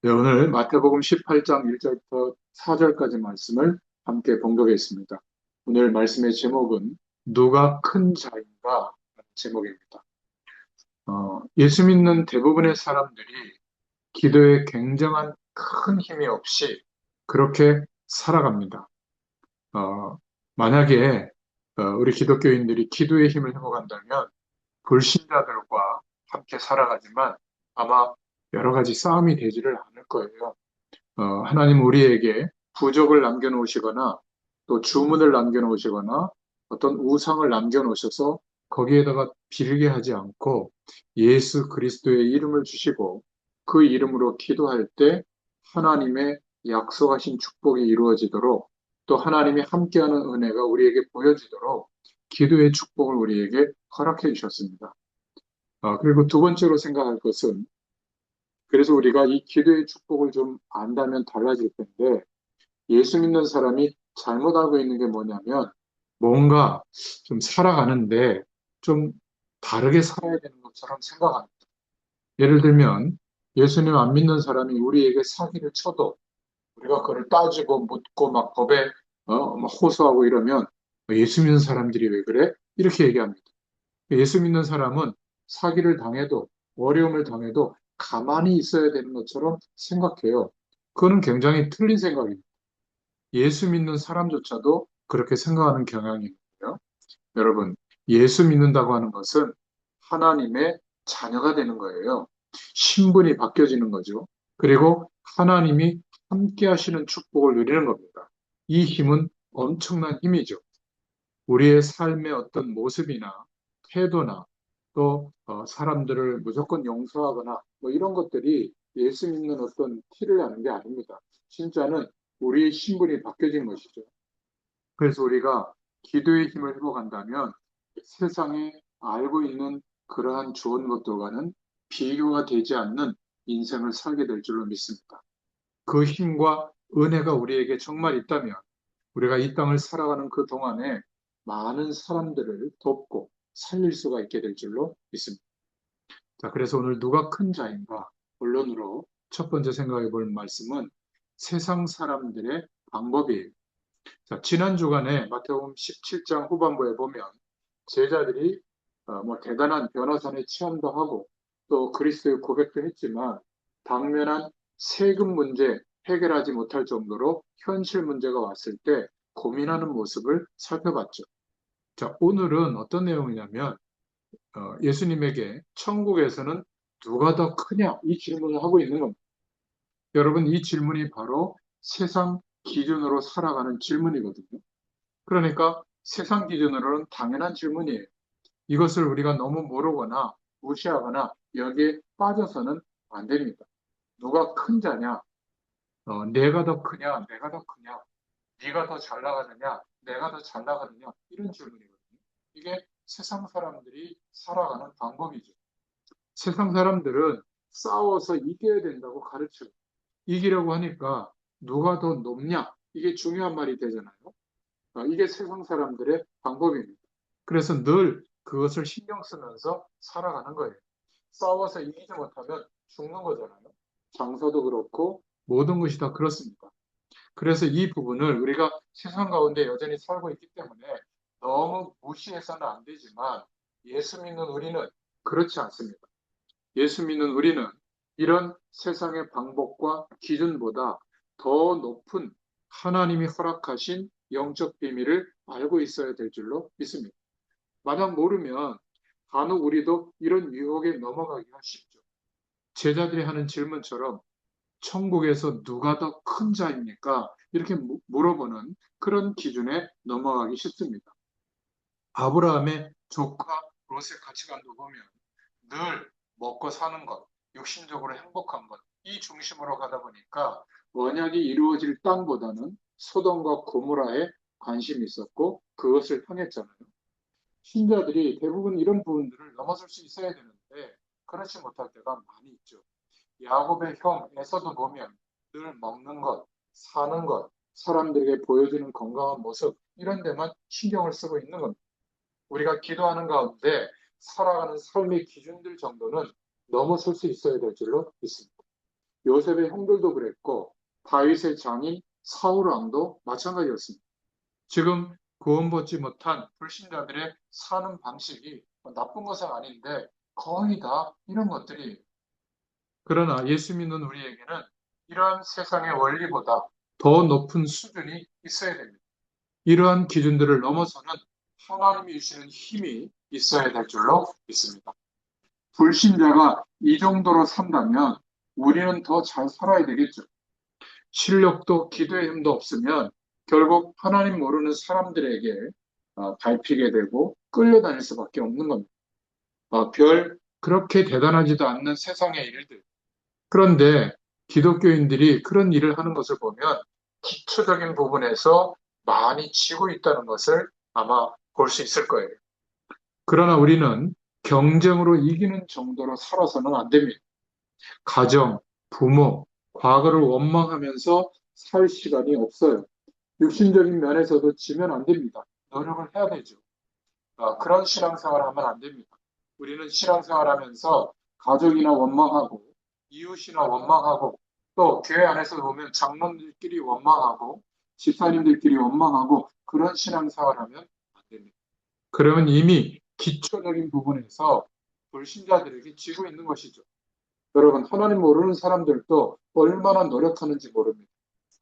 네, 오늘 마태복음 18장 1절부터 4절까지 말씀을 함께 봉독했습니다. 오늘 말씀의 제목은 누가 큰 자인가 라는 제목입니다. 예수 믿는 대부분의 사람들이 기도에 굉장한 큰 힘이 없이 그렇게 살아갑니다. 어, 만약에 우리 기독교인들이 기도의 힘을 회복한다면 불신자들과 함께 살아가지만 아마 여러 가지 싸움이 되지를 않을 거예요. 하나님 우리에게 부적을 남겨놓으시거나 또 주문을 남겨놓으시거나 어떤 우상을 남겨놓으셔서 거기에다가 빌게 하지 않고 예수 그리스도의 이름을 주시고 그 이름으로 기도할 때 하나님의 약속하신 축복이 이루어지도록 또 하나님이 함께하는 은혜가 우리에게 보여지도록 기도의 축복을 우리에게 허락해 주셨습니다. 그리고 두 번째로 생각할 것은 그래서 우리가 이 기도의 축복을 좀 안다면 달라질 텐데 예수 믿는 사람이 잘못 알고 있는 게 뭐냐면 뭔가 좀 살아가는데 좀 다르게 살아야 되는 것처럼 생각합니다. 예를 들면 예수님 안 믿는 사람이 우리에게 사기를 쳐도 우리가 그걸 따지고 묻고 막 법에 막 호소하고 이러면 예수 믿는 사람들이 왜 그래? 이렇게 얘기합니다. 예수 믿는 사람은 사기를 당해도 어려움을 당해도 가만히 있어야 되는 것처럼 생각해요. 그거는 굉장히 틀린 생각입니다. 예수 믿는 사람조차도 그렇게 생각하는 경향이 있고요. 여러분, 예수 믿는다고 하는 것은 하나님의 자녀가 되는 거예요. 신분이 바뀌어지는 거죠. 그리고 하나님이 함께 하시는 축복을 누리는 겁니다. 이 힘은 엄청난 힘이죠. 우리의 삶의 어떤 모습이나 태도나 또 사람들을 무조건 용서하거나 뭐 이런 것들이 예수 믿는 어떤 티를 나는 게 아닙니다. 진짜는 우리의 신분이 바뀌어진 것이죠. 그래서 우리가 기도의 힘을 회복한다면 세상에 알고 있는 그러한 좋은 것들과는 비교가 되지 않는 인생을 살게 될 줄로 믿습니다. 그 힘과 은혜가 우리에게 정말 있다면 우리가 이 땅을 살아가는 그 동안에 많은 사람들을 돕고 살릴 수가 있게 될 줄로 믿습니다. 자, 그래서 오늘 누가 큰 자인가? 본론으로 첫 번째 생각해 볼 말씀은 세상 사람들의 방법이에요. 자, 지난 주간에 마태복음 17장 후반부에 보면 제자들이 뭐 대단한 변호사의 체험도 하고 또 그리스도의 고백도 했지만 당면한 세금 문제 해결하지 못할 정도로 현실 문제가 왔을 때 고민하는 모습을 살펴봤죠. 자, 오늘은 어떤 내용이냐면 예수님에게 천국에서는 누가 더 크냐 이 질문을 하고 있는 겁니다. 여러분 이 질문이 바로 세상 기준으로 살아가는 질문이거든요. 그러니까 세상 기준으로는 당연한 질문이에요. 이것을 우리가 너무 모르거나 무시하거나 여기에 빠져서는 안 됩니다. 누가 큰 자냐? 내가 더 크냐? 내가 더 크냐? 네가 더 잘 나가느냐? 내가 더 잘 나가느냐? 이런 질문이거든요. 이게 세상 사람들이 살아가는 방법이죠. 세상 사람들은 싸워서 이겨야 된다고 가르쳐요. 이기려고 하니까 누가 더 높냐? 이게 중요한 말이 되잖아요. 이게 세상 사람들의 방법입니다. 그래서 늘 그것을 신경 쓰면서 살아가는 거예요. 싸워서 이기지 못하면 죽는 거잖아요. 장사도 그렇고 모든 것이 다 그렇습니다. 그래서 이 부분을 우리가 세상 가운데 여전히 살고 있기 때문에 너무 무시해서는 안 되지만 예수 믿는 우리는 그렇지 않습니다. 예수 믿는 우리는 이런 세상의 방법과 기준보다 더 높은 하나님이 허락하신 영적 비밀을 알고 있어야 될 줄로 믿습니다. 만약 모르면 간혹 우리도 이런 유혹에 넘어가기가 쉽죠. 제자들이 하는 질문처럼 천국에서 누가 더 큰 자입니까? 이렇게 물어보는 그런 기준에 넘어가기 쉽습니다. 아브라함의 조카 롯의 가치관도 보면 늘 먹고 사는 것, 육신적으로 행복한 것, 이 중심으로 가다 보니까 언약이 이루어질 땅보다는 소돔과 고모라에 관심이 있었고 그것을 향했잖아요. 신자들이 대부분 이런 부분들을 넘어설 수 있어야 되는데 그렇지 못할 때가 많이 있죠. 야곱의 형 에서도 보면 늘 먹는 것, 사는 것, 사람들에게 보여주는 건강한 모습 이런 데만 신경을 쓰고 있는 겁니다. 우리가 기도하는 가운데 살아가는 삶의 기준들 정도는 넘어설 수 있어야 될 줄로 믿습니다. 요셉의 형들도 그랬고 다윗의 장인 사울 왕도 마찬가지였습니다. 지금 구원받지 못한 불신자들의 사는 방식이 나쁜 것은 아닌데 거의 다 이런 것들이 그러나 예수 믿는 우리에게는 이러한 세상의 원리보다 더 높은 수준이 있어야 됩니다. 이러한 기준들을 넘어서는 하나님이 주시는 힘이 있어야 될 줄로 믿습니다. 불신자가 이 정도로 산다면 우리는 더 잘 살아야 되겠죠. 실력도 기도의 힘도 없으면 결국 하나님 모르는 사람들에게 밟히게 되고 끌려다닐 수밖에 없는 겁니다. 별 그렇게 대단하지도 않는 세상의 일들. 그런데 기독교인들이 그런 일을 하는 것을 보면 기초적인 부분에서 많이 지고 있다는 것을 아마 볼 수 있을 거예요. 그러나 우리는 경쟁으로 이기는 정도로 살아서는 안 됩니다. 가정, 부모, 과거를 원망하면서 살 시간이 없어요. 육신적인 면에서도 지면 안 됩니다. 노력을 해야 되죠. 그런 신앙생활을 하면 안 됩니다. 우리는 신앙생활하면서 가족이나 원망하고 이웃이나 원망하고 또 교회 안에서 보면 장로들끼리 원망하고 집사님들끼리 원망하고 그런 신앙생활하면 안 됩니다. 그러면 이미 기초적인 부분에서 불신자들에게 지고 있는 것이죠. 여러분, 하나님 모르는 사람들도 얼마나 노력하는지 모릅니다.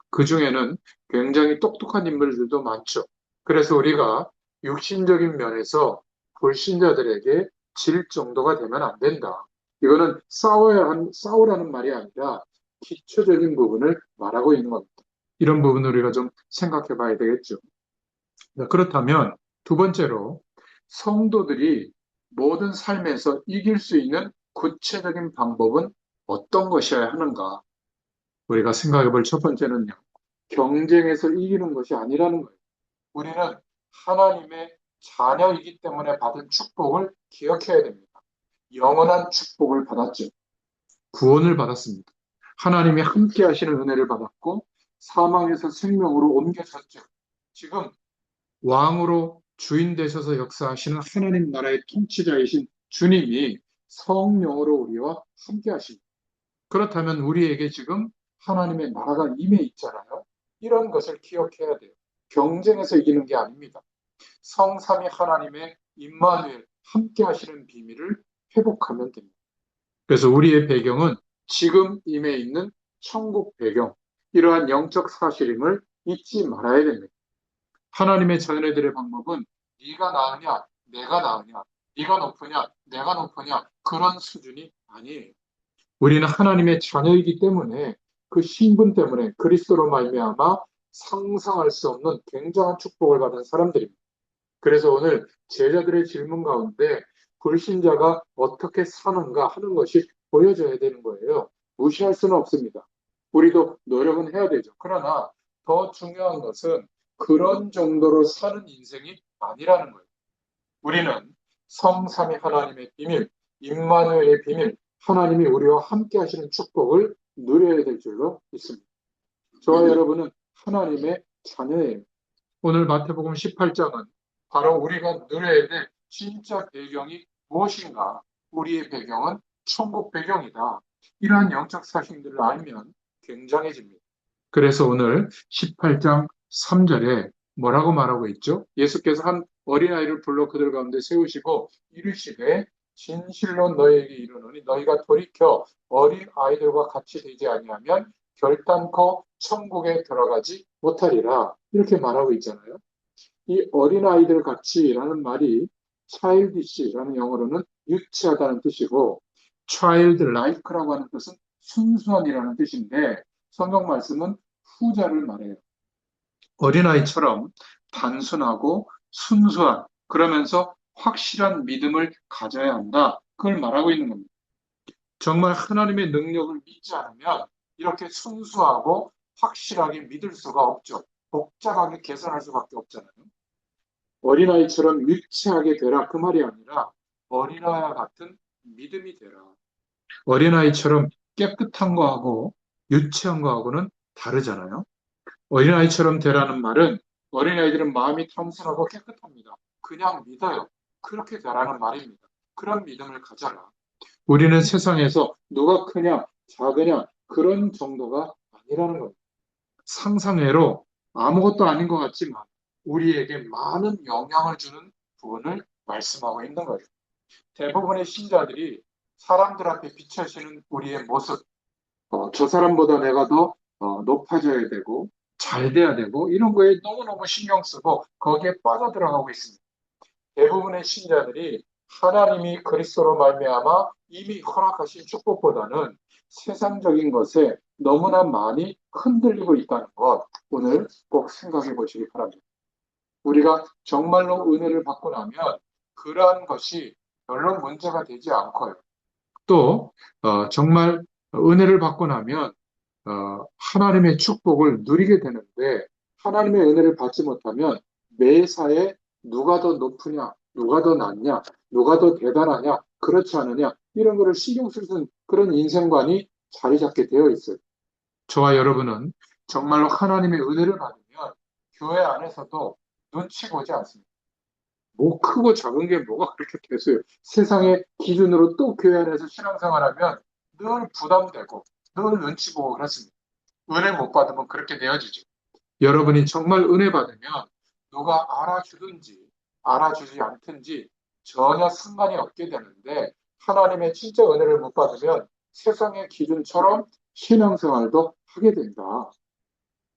그 중에는 굉장히 똑똑한 인물들도 많죠. 그래서 우리가 육신적인 면에서 불신자들에게 질 정도가 되면 안 된다. 이거는 싸우라는 말이 아니라 기초적인 부분을 말하고 있는 겁니다. 이런 부분을 우리가 좀 생각해 봐야 되겠죠. 그렇다면 두 번째로 성도들이 모든 삶에서 이길 수 있는 구체적인 방법은 어떤 것이어야 하는가? 우리가 생각해 볼 첫 번째는요. 경쟁에서 이기는 것이 아니라는 거예요. 우리는 하나님의 자녀이기 때문에 받은 축복을 기억해야 됩니다. 영원한 축복을 받았죠. 구원을 받았습니다. 하나님이 함께 하시는 은혜를 받았고 사망에서 생명으로 옮겨졌죠. 지금 왕으로 주인 되셔서 역사하시는 하나님 나라의 통치자이신 주님이 성령으로 우리와 함께 하십니다. 그렇다면 우리에게 지금 하나님의 나라가 임해 있잖아요. 이런 것을 기억해야 돼요. 경쟁에서 이기는 게 아닙니다. 성삼위 하나님의 임마누엘 함께 하시는 비밀을 회복하면 됩니다. 그래서 우리의 배경은 지금 임해 있는 천국 배경, 이러한 영적 사실임을 잊지 말아야 됩니다. 하나님의 자녀들의 방법은 네가 나으냐, 내가 나으냐, 네가 높으냐, 내가 높으냐 그런 수준이 아니에요. 우리는 하나님의 자녀이기 때문에 그 신분 때문에 그리스도로 말미암아 상상할 수 없는 굉장한 축복을 받은 사람들입니다. 그래서 오늘 제자들의 질문 가운데 불신자가 어떻게 사는가 하는 것이 보여져야 되는 거예요. 무시할 수는 없습니다. 우리도 노력은 해야 되죠. 그러나 더 중요한 것은 그런 정도로 사는 인생이 아니라는 거예요. 우리는 성삼위 하나님의 비밀, 임마누엘의 비밀, 하나님이 우리와 함께 하시는 축복을 누려야 될 줄로 믿습니다. 저와 여러분은 하나님의 자녀예요. 오늘 마태복음 18장은 바로 우리가 누려야 될 진짜 배경이 무엇인가? 우리의 배경은 천국 배경이다. 이러한 영적 사실들을 알면 굉장해집니다. 그래서 오늘 18장 3절에 뭐라고 말하고 있죠? 예수께서 한 어린아이를 불러 그들 가운데 세우시고 이르시되 진실로 너희에게 이르노니 너희가 돌이켜 어린 아이들과 같이 되지 아니하면 결단코 천국에 들어가지 못하리라. 이렇게 말하고 있잖아요. 이 어린아이들 같이라는 말이 childish라는 영어로는 유치하다는 뜻이고 childlike라고 하는 뜻은 순수한이라는 뜻인데 성경 말씀은 후자를 말해요. 어린아이처럼 단순하고 순수한 그러면서 확실한 믿음을 가져야 한다. 그걸 말하고 있는 겁니다. 정말 하나님의 능력을 믿지 않으면 이렇게 순수하고 확실하게 믿을 수가 없죠. 복잡하게 계산할 수밖에 없잖아요. 어린아이처럼 유치하게 되라 그 말이 아니라 어린아이와 같은 믿음이 되라. 어린아이처럼 깨끗한 거하고 유치한 거하고는 다르잖아요. 어린아이처럼 되라는 말은 어린아이들은 마음이 단순하고 깨끗합니다. 그냥 믿어요. 그렇게 되라는 말입니다. 그런 믿음을 가져라. 우리는 세상에서 누가 크냐, 작으냐, 그런 정도가 아니라는 겁니다. 상상외로 아무것도 아닌 것 같지만 우리에게 많은 영향을 주는 부분을 말씀하고 있는 거예요. 대부분의 신자들이 사람들 앞에 비춰지는 우리의 모습, 저 사람보다 내가 더 높아져야 되고 잘 돼야 되고 이런 거에 너무너무 신경 쓰고 거기에 빠져들어가고 있습니다. 대부분의 신자들이 하나님이 그리스도로 말미암아 이미 허락하신 축복보다는 세상적인 것에 너무나 많이 흔들리고 있다는 것 오늘 꼭 생각해 보시기 바랍니다. 우리가 정말로 은혜를 받고 나면 그러한 것이 별로 문제가 되지 않고요. 또 정말 은혜를 받고 나면 하나님의 축복을 누리게 되는데 하나님의 은혜를 받지 못하면 매사에 누가 더 높으냐, 누가 더 낫냐, 누가 더 대단하냐, 그렇지 않으냐 이런 거를 신경 쓰는 그런 인생관이 자리 잡게 되어 있어요. 저와 여러분은 정말로 하나님의 은혜를 받으면 교회 안에서도 눈치 보지 않습니다. 뭐 크고 작은 게 뭐가 그렇게 됐어요. 세상의 기준으로 또 교회 안에서 신앙생활하면 늘 부담되고 늘 눈치 보고 그렇습니다. 은혜 못 받으면 그렇게 되어지죠. 여러분이 정말 은혜 받으면 누가 알아주든지 알아주지 않든지 전혀 상관이 없게 되는데 하나님의 진짜 은혜를 못 받으면 세상의 기준처럼 신앙생활도 하게 된다.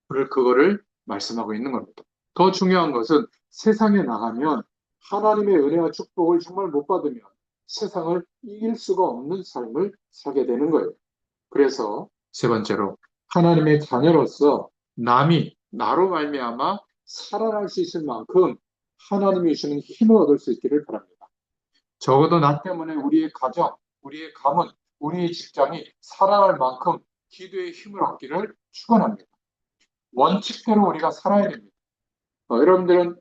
그거를 말씀하고 있는 겁니다. 더 중요한 것은 세상에 나가면 하나님의 은혜와 축복을 정말 못 받으면 세상을 이길 수가 없는 삶을 살게 되는 거예요. 그래서 세 번째로 하나님의 자녀로서 남이 나로 말미암아 살아날 수 있을 만큼 하나님이 주시는 힘을 얻을 수 있기를 바랍니다. 적어도 나 때문에 우리의 가정, 우리의 가문, 우리의 직장이 살아날 만큼 기도의 힘을 얻기를 축원합니다. 원칙대로 우리가 살아야 됩니다. 여러분들은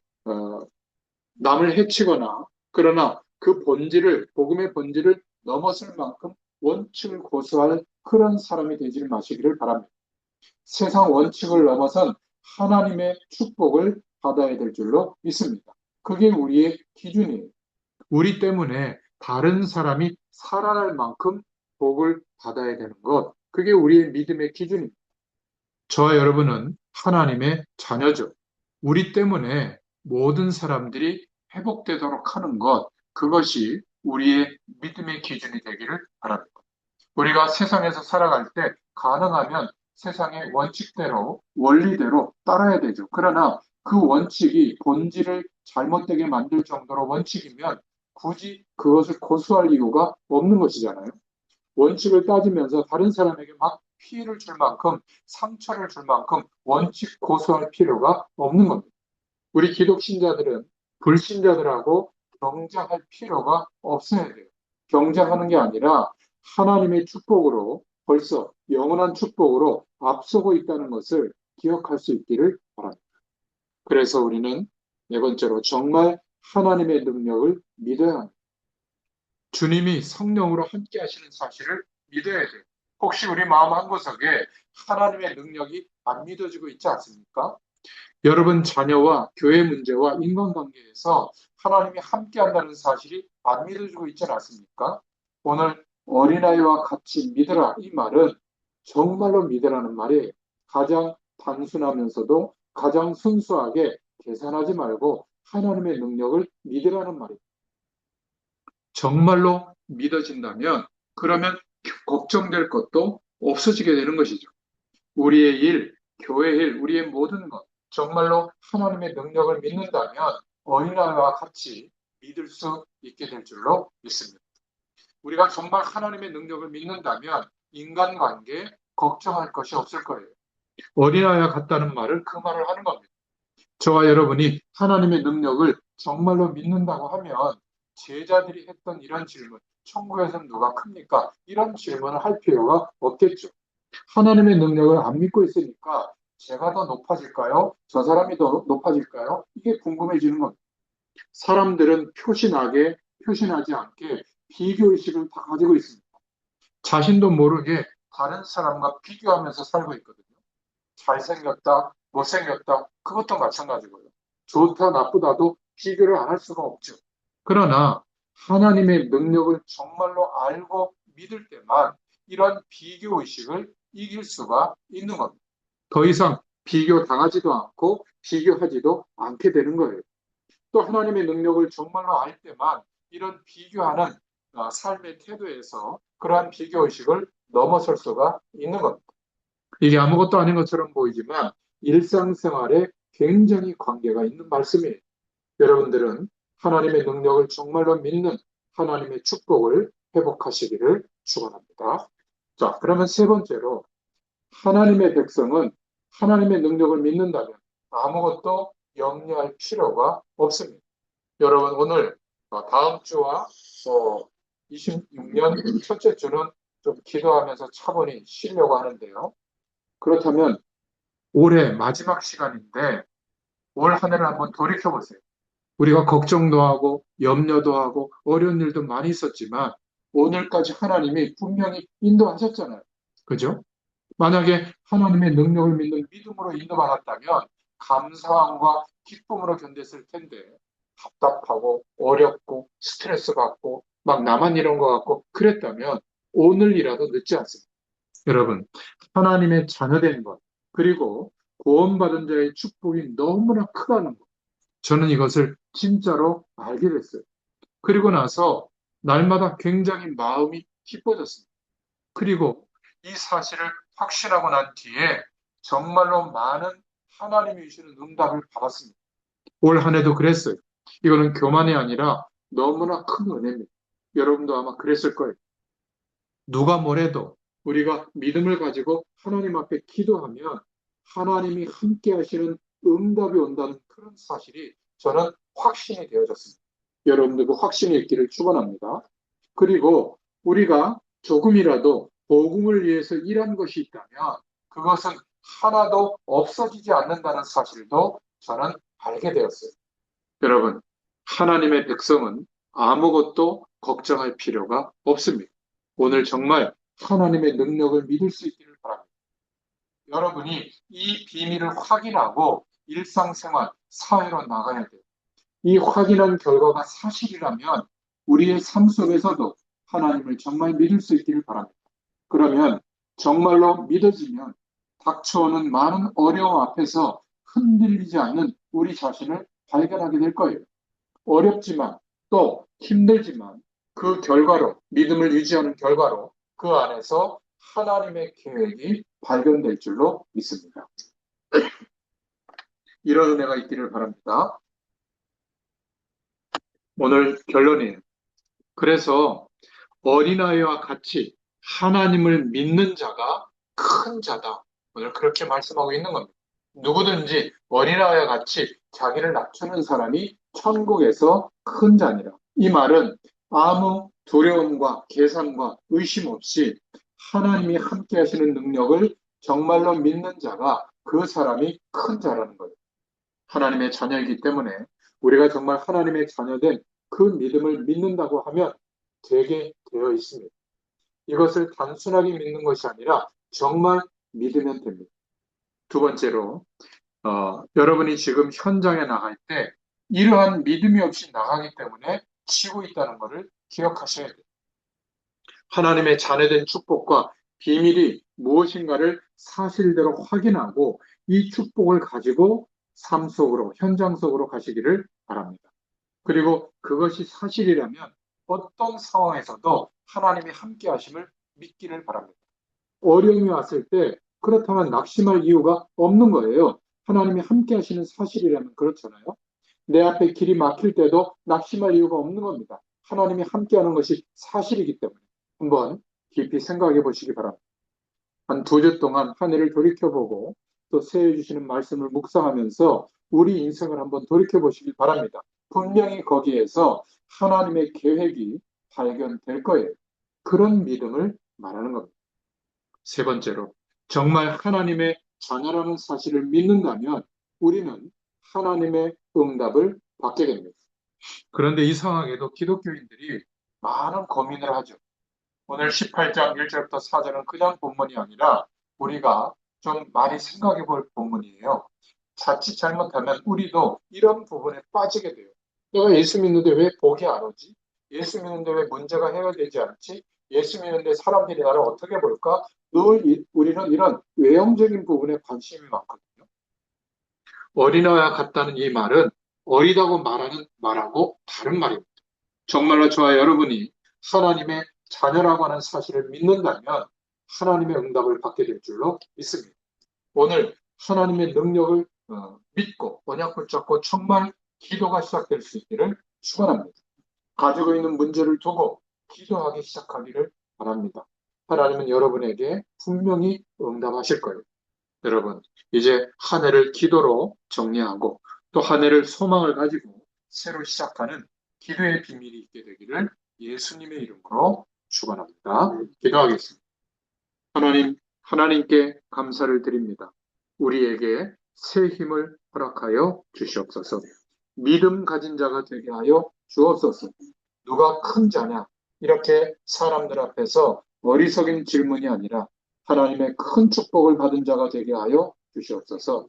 남을 해치거나 그러나 그 본질을 복음의 본질을 넘어설 만큼 원칙을 고수할 그런 사람이 되지 마시기를 바랍니다. 세상 원칙을 넘어선 하나님의 축복을 받아야 될 줄로 믿습니다. 그게 우리의 기준이에요. 우리 때문에 다른 사람이 살아날 만큼 복을 받아야 되는 것. 그게 우리의 믿음의 기준입니다. 저와 여러분은 하나님의 자녀죠. 우리 때문에 모든 사람들이 회복되도록 하는 것, 그것이 우리의 믿음의 기준이 되기를 바랍니다. 우리가 세상에서 살아갈 때 가능하면 세상의 원칙대로, 원리대로 따라야 되죠. 그러나 그 원칙이 본질을 잘못되게 만들 정도로 원칙이면 굳이 그것을 고수할 이유가 없는 것이잖아요. 원칙을 따지면서 다른 사람에게 막 피해를 줄 만큼, 상처를 줄 만큼 원칙 고수할 필요가 없는 겁니다. 우리 기독 신자들은 불신자들하고 경쟁할 필요가 없어야 돼요. 경쟁하는 게 아니라 하나님의 축복으로 벌써 영원한 축복으로 앞서고 있다는 것을 기억할 수 있기를 바랍니다. 그래서 우리는 네 번째로 정말 하나님의 능력을 믿어야 합니다. 주님이 성령으로 함께 하시는 사실을 믿어야 돼요. 혹시 우리 마음 한구석에 하나님의 능력이 안 믿어지고 있지 않습니까? 여러분 자녀와 교회 문제와 인간관계에서 하나님이 함께 한다는 사실이 안 믿어지고 있지 않습니까? 오늘 어린아이와 같이 믿으라 이 말은 정말로 믿으라는 말이에요. 가장 단순하면서도 가장 순수하게 계산하지 말고 하나님의 능력을 믿으라는 말이에요. 정말로 믿어진다면 그러면 걱정될 것도 없어지게 되는 것이죠. 우리의 일, 교회 일, 우리의 모든 것 정말로 하나님의 능력을 믿는다면 어린아이와 같이 믿을 수 있게 될 줄로 믿습니다. 우리가 정말 하나님의 능력을 믿는다면 인간관계에 걱정할 것이 없을 거예요. 어린아이와 같다는 말을 그 말을 하는 겁니다. 저와 여러분이 하나님의 능력을 정말로 믿는다고 하면 제자들이 했던 이런 질문, 천국에서는 누가 큽니까? 이런 질문을 할 필요가 없겠죠. 하나님의 능력을 안 믿고 있으니까 제가 더 높아질까요? 저 사람이 더 높아질까요? 이게 궁금해지는 겁니다. 사람들은 표신하게, 표신하지 않게 비교의식을 다 가지고 있습니다. 자신도 모르게 다른 사람과 비교하면서 살고 있거든요. 잘생겼다, 못생겼다, 그것도 마찬가지고요. 좋다, 나쁘다도 비교를 안 할 수가 없죠. 그러나 하나님의 능력을 정말로 알고 믿을 때만 이런 비교의식을 이길 수가 있는 겁니다. 더 이상 비교당하지도 않고 비교하지도 않게 되는 거예요. 또 하나님의 능력을 정말로 알 때만 이런 비교하는 삶의 태도에서 그러한 비교의식을 넘어설 수가 있는 겁니다. 이게 아무것도 아닌 것처럼 보이지만 일상생활에 굉장히 관계가 있는 말씀이에요. 여러분들은 하나님의 능력을 정말로 믿는 하나님의 축복을 회복하시기를 축원합니다. 자, 그러면 세 번째로 하나님의 백성은 하나님의 능력을 믿는다면 아무것도 염려할 필요가 없습니다. 여러분 오늘 다음 주와 26년 첫째 주는 좀 기도하면서 차분히 쉬려고 하는데요. 그렇다면 올해 마지막 시간인데 올 한 해를 한번 돌이켜 보세요. 우리가 걱정도 하고 염려도 하고 어려운 일도 많이 있었지만 오늘까지 하나님이 분명히 인도하셨잖아요. 그죠? 만약에 하나님의 능력을 믿는 믿음으로 인도받았다면 감사함과 기쁨으로 견뎠을 텐데 답답하고 어렵고 스트레스 받고 막 나만 이런 것 같고 그랬다면 오늘이라도 늦지 않습니다. 여러분, 하나님의 자녀된 것 그리고 구원받은 자의 축복이 너무나 크다는 것 저는 이것을 진짜로 알게 됐어요. 그리고 나서 날마다 굉장히 마음이 기뻐졌습니다. 그리고 이 사실을 확신하고 난 뒤에 정말로 많은 하나님이 주시는 응답을 받았습니다. 올 한 해도 그랬어요. 이거는 교만이 아니라 너무나 큰 은혜입니다. 여러분도 아마 그랬을 거예요. 누가 뭐래도 우리가 믿음을 가지고 하나님 앞에 기도하면 하나님이 함께 하시는 응답이 온다는 그런 사실이 저는 확신이 되어졌습니다. 여러분들 그 확신이 있기를 축원합니다. 그리고 우리가 조금이라도 복음을 위해서 일한 것이 있다면 그것은 하나도 없어지지 않는다는 사실도 저는 알게 되었어요. 여러분, 하나님의 백성은 아무것도 걱정할 필요가 없습니다. 오늘 정말 하나님의 능력을 믿을 수 있기를 바랍니다. 여러분이 이 비밀을 확인하고 일상생활, 사회로 나가야 돼요. 이 확인한 결과가 사실이라면 우리의 삶 속에서도 하나님을 정말 믿을 수 있기를 바랍니다. 그러면 정말로 믿어지면 닥쳐오는 많은 어려움 앞에서 흔들리지 않는 우리 자신을 발견하게 될 거예요. 어렵지만 또 힘들지만 그 결과로 믿음을 유지하는 결과로 그 안에서 하나님의 계획이 발견될 줄로 믿습니다. 이런 은혜가 있기를 바랍니다. 오늘 결론이에요. 그래서 어린아이와 같이 하나님을 믿는 자가 큰 자다. 오늘 그렇게 말씀하고 있는 겁니다. 누구든지 어린아이와 같이 자기를 낮추는 사람이 천국에서 큰 자니라. 이 말은 아무 두려움과 계산과 의심 없이 하나님이 함께 하시는 능력을 정말로 믿는 자가 그 사람이 큰 자라는 거예요. 하나님의 자녀이기 때문에 우리가 정말 하나님의 자녀된 그 믿음을 믿는다고 하면 되게 되어 있습니다. 이것을 단순하게 믿는 것이 아니라 정말 믿으면 됩니다. 두 번째로 여러분이 지금 현장에 나갈 때 이러한 믿음이 없이 나가기 때문에 치고 있다는 것을 기억하셔야 돼요. 하나님의 자녀된 축복과 비밀이 무엇인가를 사실대로 확인하고 이 축복을 가지고 삶 속으로, 현장 속으로 가시기를 바랍니다. 그리고 그것이 사실이라면 어떤 상황에서도 하나님이 함께 하심을 믿기를 바랍니다. 어려움이 왔을 때 그렇다면 낙심할 이유가 없는 거예요. 하나님이 함께 하시는 사실이라면 그렇잖아요. 내 앞에 길이 막힐 때도 낙심할 이유가 없는 겁니다. 하나님이 함께 하는 것이 사실이기 때문에 한번 깊이 생각해 보시기 바랍니다. 한 2주 동안 한 해를 돌이켜보고 또 새해 주시는 말씀을 묵상하면서 우리 인생을 한번 돌이켜 보시기 바랍니다. 분명히 거기에서 하나님의 계획이 발견될 거예요. 그런 믿음을 말하는 겁니다. 세 번째로, 정말 하나님의 자녀라는 사실을 믿는다면 우리는 하나님의 응답을 받게 됩니다. 그런데 이상하게도 기독교인들이 많은 고민을 하죠. 오늘 18장 1절부터 4절은 그냥 본문이 아니라 우리가 좀 많이 생각해 볼 본문이에요. 자칫 잘못하면 우리도 이런 부분에 빠지게 돼요. 내가 예수 믿는데 왜 복이 안 오지? 예수 믿는데 왜 문제가 해결되지 않지? 예수 믿는데 사람들이 나를 어떻게 볼까? 늘 우리는 이런 외형적인 부분에 관심이 많거든요. 어린아이와 같다는 이 말은 어리다고 말하는 말하고 다른 말입니다. 정말로 저와 여러분이 하나님의 자녀라고 하는 사실을 믿는다면 하나님의 응답을 받게 될 줄로 믿습니다. 오늘 하나님의 능력을 믿고 언약 붙잡고 정말 기도가 시작될 수 있기를 축원합니다. 가지고 있는 문제를 두고 기도하기 시작하기를 바랍니다. 하나님은 여러분에게 분명히 응답하실 거예요. 여러분, 이제 한 해를 기도로 정리하고 또 한 해를 소망을 가지고 새로 시작하는 기도의 비밀이 있게 되기를 예수님의 이름으로 축원합니다. 기도하겠습니다. 하나님, 하나님께 감사를 드립니다. 우리에게 새 힘을 허락하여 주시옵소서. 믿음 가진 자가 되게 하여 주옵소서. 누가 큰 자냐? 이렇게 사람들 앞에서 어리석인 질문이 아니라 하나님의 큰 축복을 받은 자가 되게 하여 주시옵소서.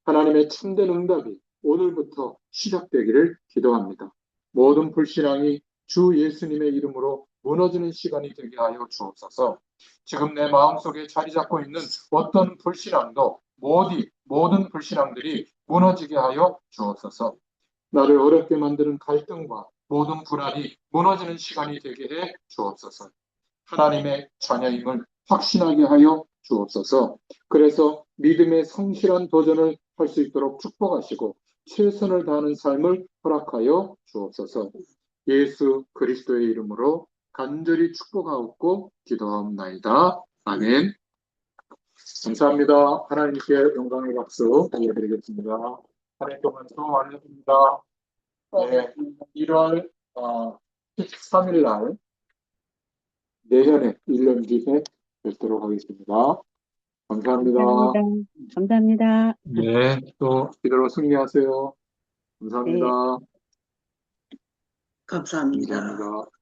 하나님의 참된 응답이 오늘부터 시작되기를 기도합니다. 모든 불신앙이 주 예수님의 이름으로 무너지는 시간이 되게 하여 주옵소서. 지금 내 마음속에 자리 잡고 있는 어떤 불신앙도 모든 불신앙들이 무너지게 하여 주옵소서. 나를 어렵게 만드는 갈등과 모든 불안이 무너지는 시간이 되게 해 주옵소서. 하나님의 자녀임을 확신하게 하여 주옵소서. 그래서 믿음의 성실한 도전을 할 수 있도록 축복하시고 최선을 다하는 삶을 허락하여 주옵소서. 예수 그리스도의 이름으로 간절히 축복하옵고 기도하옵나이다. 아멘. 감사합니다. 하나님께 영광의 박수 올려드리겠습니다. 한 해 동안 수고 많으셨습니다. 네, 1월 13일 날 내년에 1년 뒤에 뵙도록 하겠습니다. 감사합니다. 감사합니다. 감사합니다. 네, 또 기도로 승리하세요. 감사합니다. 감사합니다. 감사합니다.